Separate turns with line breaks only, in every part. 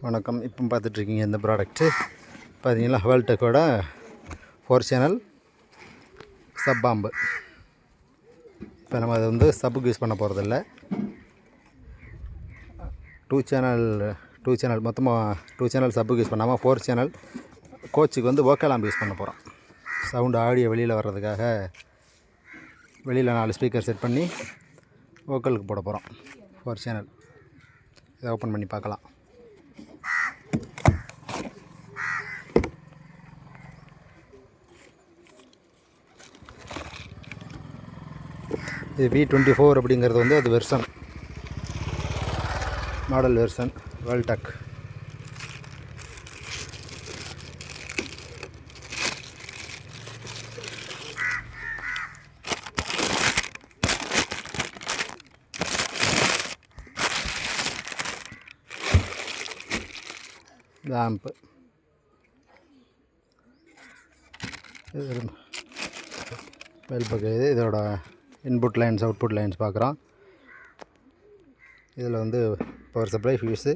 வணக்கம். இப்போ பார்த்துட்ருக்கீங்க இந்த ப்ராடக்ட்டு பார்த்தீங்கன்னா ஹவல்டெக்கோட 4 சேனல் சப் பாம்பு. இப்போ நம்ம அதை வந்து சப்புக்கு யூஸ் பண்ண போகிறதில்ல. 2 சேனல் மொத்தமாக 2 சேனல் சப்புக்கு யூஸ் பண்ணாமல் 4 சேனல் கோச்சுக்கு வந்து வோக்கல் ஆம்ப் யூஸ் பண்ண போகிறோம். சவுண்டு ஆடியோ வெளியில் வர்றதுக்காக வெளியில் 4 ஸ்பீக்கர் செட் பண்ணி வோக்கலுக்கு போட போகிறோம். 4 சேனல் இதை ஓப்பன் பண்ணி பார்க்கலாம். இது V24 அப்படிங்கிறது வந்து அது வெர்சன், மாடல் வெர்சன் ஹவல்டெக். இந்த ஆம்பு மேல் பக்கம் இது இதோட இன்புட் லைன்ஸ் அவுட்புட் லைன்ஸ் பார்க்குறோம். இதில் வந்து பவர் சப்ளை ஃபியூஸு,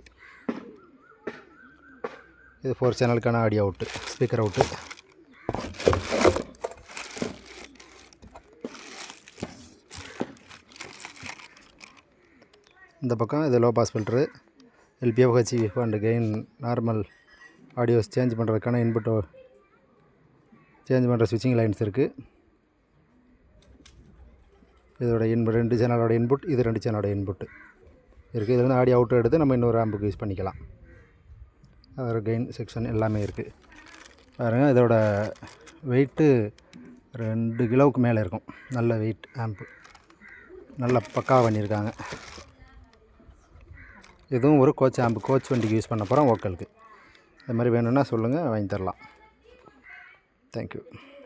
இது 4 சேனலுக்கான ஆடியோ அவுட்டு, ஸ்பீக்கர் அவுட்டு. இந்த பக்கம் இது low pass filter, LPO, HEF and gain normal audios change பண்ணுறதுக்கான இன்புட்டு சேஞ்ச் பண்ணுற ஸ்விட்சிங் லைன்ஸ் இருக்குது. இதோட 2 சேனலோட இன்புட், இது 2 சேனலோட இன்புட்டு இருக்குது. இதில் வந்து ஆடியோ அவுட் எடுத்து நம்ம இன்னொரு ஆம்புக்கு யூஸ் பண்ணிக்கலாம். அதோட கெயின் செக்ஷன் எல்லாமே இருக்குது. பாருங்கள், இதோட வெயிட்டு 2 கிலோவுக்கு மேலே இருக்கும். நல்ல வெயிட் ஆம்பு, நல்ல பக்காவாக பண்ணியிருக்காங்க. இதுவும் ஒரு கோச் ஆம்பு, கோச் வண்டிக்கு யூஸ் பண்ண போகிறோம் வோக்கலுக்கு. அது மாதிரி வேணும்னா சொல்லுங்கள், வாங்கி தரலாம். தேங்க்யூ.